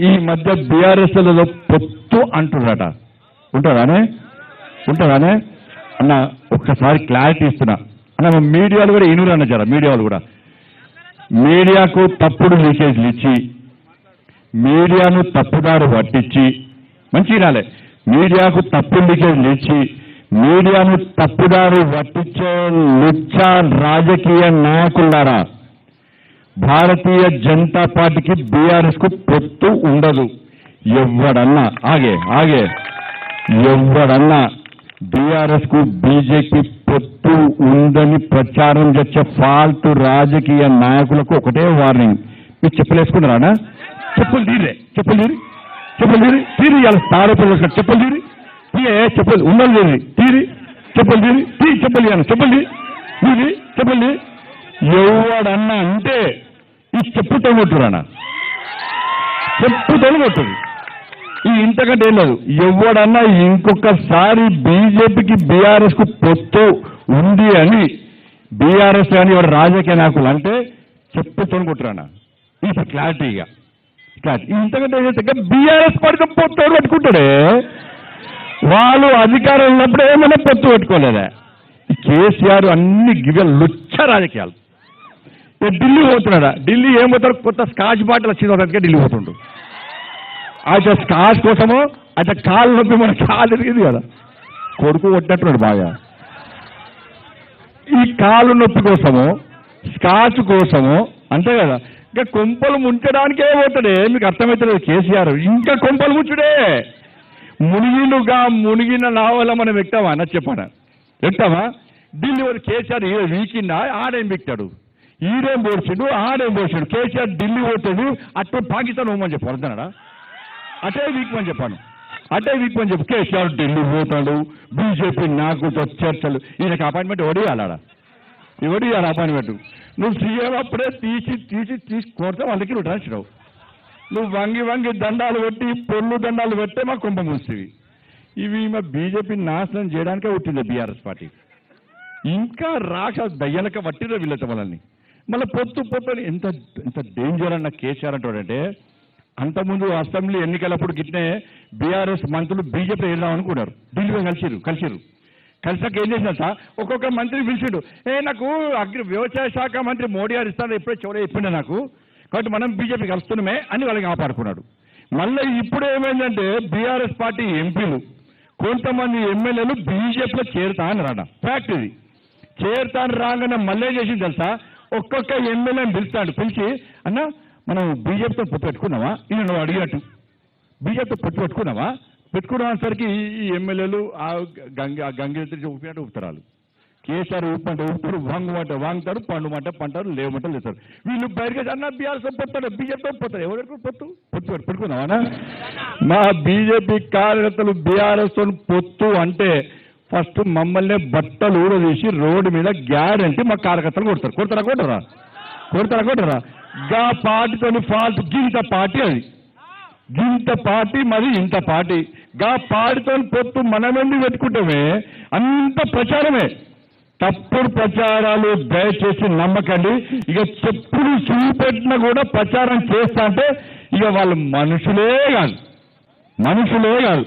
ఈ మధ్య బీఆర్ఎస్లలో పొత్తు అంటున్నారట. ఉంటుందానే అన్న ఒక్కసారి క్లారిటీ ఇస్తున్నా అన్న. మీడియాలు కూడా ఇనురు అన్న జర మీడియాలు కూడా మీడియాకు తప్పుడు లీకేజ్లు ఇచ్చి మీడియాను తప్పుదారు పట్టించి మంచి రాలే మీడియాకు తప్పుడు లీకేజ్లు ఇచ్చి మీడియాను తప్పుదారు పట్టించే లుచ్చా రాజకీయ నాయకులారా, భారతీయ జనతా పార్టీకి బీఆర్ఎస్ కు పొత్తు ఉండదు. ఎవడన్నా ఎవడన్నా బీఆర్ఎస్ కు బీజేపీ పొత్తు ఉందని ప్రచారం చేసే ఫాల్తు రాజకీయ నాయకులకు ఒకటే వార్నింగ్. మీరు చెప్పులేసుకున్నారా? చెప్పులు తీరి ఇవాళ స్థారపల్లి చెప్పులు తీరి చెప్పులు ఉన్నది తీరి చెప్పులు తీరి చెప్పులు ఎవడన్నా అంటే ఈ చెప్పుతో కొట్టురానా, చెప్పుతో కొట్టుడు. ఈ ఇంతకంటే ఏం లేదు. ఎవడన్నా ఇంకొకసారి బీజేపీకి బీఆర్ఎస్ కు పొత్తు ఉంది అని బీఆర్ఎస్ కానీ ఎవరు రాజకీయ నాయకులు అంటే చెప్పుతో కొట్టురానా. ఇప్పుడు క్లారిటీగా ఇంతకంటే బీఆర్ఎస్ పార్టీతో పొత్తు పెట్టుకుంటాడే. వాళ్ళు అధికారం ఉన్నప్పుడు ఏమైనా పొత్తు పెట్టుకోలేదా? ఈ కేసీఆర్ అన్ని లుచ్చ రాజకీయాలు. ఢిల్లీ పోతున్నాడా? ఢిల్లీ ఏం పోతారు? కొత్త స్కాచ్ బాటిల్ వచ్చింది, ఢిల్లీ పోతుండు. అయితే స్కాచ్ కోసమో అయితే కాలు నొప్పి మన కాలు తిరిగింది కదా, కొడుకు కొట్టినట్టున్నాడు బాగా. ఈ కాలు నొప్పి కోసమో స్కాచ్ కోసమో అంతే కదా, ఇంకా కొంపలు ముంచడానికే పోతాడే. మీకు అర్థమవుతలేదు కేసీఆర్. ఇంకా కొంపలు ముంచుడే. మునిగిన నావల మనం ఎక్తామా అన్న చెప్పానా? ఎక్తామా? ఢిల్లీ వారు కేసీఆర్ వీకిండా ఆడేం బిక్తాడు, ఈడేం పోర్చిండు ఆడేం పోర్చిండు. కేసీఆర్ ఢిల్లీ పోతాడు, అట్టే పాకిస్తాన్ పోమని చెప్పు అర్థనాడా? అటే వీక్మని చెప్పాను, కేసీఆర్ ఢిల్లీ పోతాడు, బీజేపీ నాకు చర్చలు. ఈయనకి అపాయింట్మెంట్ ఎవడియాలాడా? ఎవడియాలి అపాయింట్మెంట్? నువ్వు సీఎం అప్పుడే తీసి కొడితే వాళ్ళకి నువ్వు రాసిరావు. నువ్వు వంగి దండాలు పెట్టి పొల్లు దండాలు పెట్టే మా కుంభ మూసేవి. ఇవి మా బీజేపీ నాశనం చేయడానికే పుట్టింది బీఆర్ఎస్ పార్టీ. ఇంకా రాక దయ్యలక పట్టిన వీళ్ళతో మనల్ని మళ్ళీ పొత్తు ఎంత డేంజర్ అన్న కేసీఆర్ అంటాడంటే, అంతకుముందు అసెంబ్లీ ఎన్నికలప్పుడు గిట్నే బీఆర్ఎస్ మంత్రులు బీజేపీ వెళ్దాం అనుకున్నారు. ఢిల్లీ కలిసాక ఏం చేసినట్ట ఒక్కొక్క మంత్రి పిలిచిండు. నాకు వ్యవసాయ శాఖ మంత్రి మోడీ గారు ఇస్తాను ఎప్పుడే చెప్పిండే నాకు, కాబట్టి మనం బీజేపీ కలుస్తున్నామే అని వాళ్ళకి కాపాడుకున్నాడు. మళ్ళీ ఇప్పుడు ఏమైందంటే బీఆర్ఎస్ పార్టీ ఎంపీలు కొంతమంది ఎమ్మెల్యేలు బీజేపీలో చేరుతా అని రాడా. ఫ్యాక్ట్ ఇది. చేరుతాను రాగానే మళ్ళీ చేసింది తెలుసా, ఒక్కొక్క ఎమ్మెల్యేని పిలిచి అన్న మనం బీజేపీతో పొత్తు పెట్టుకున్నావా? ఈయన నువ్వు అడిగినట్టు బీజేపీతో పొత్తు పెట్టుకునేసరికి ఈ ఎమ్మెల్యేలు ఆ గంగెత్తి ఊపినట్టు ఊపుతారు. కేసీఆర్ ఊపంటే ఊపుతారు, వాంగుతారు, పంటారు, లేవమంటే లేస్తారు. వీళ్ళు బయటకు అన్న బీఆర్ఎస్తో పొత్తాడు, బీజేపీతో పొత్తాడు. ఎవరు పొత్తు పెట్టుకున్నావా? మా బీజేపీ కార్యకర్తలు బీఆర్ఎస్తో పొత్తు అంటే ఫస్ట్ మమ్మల్ని బట్టలు ఊడదీసి రోడ్డు మీద గ్యారంటీ మా కార్యకర్తలు కొడతారా? గా పార్టీతో ఫాల్ట్ గింత పార్టీ, అది గింత పార్టీ మరి ఇంత పార్టీ. గా పార్టీతో పొత్తు మనమెందుకు పెట్టుకుంటామే? అంత ప్రచారమే, తప్పుడు ప్రచారాలు దయచేసి నమ్మకండి. ఇక చెప్పులు చూపెట్టినా కూడా ప్రచారం చేస్తా అంటే ఇక వాళ్ళు మనుషులే కాదు.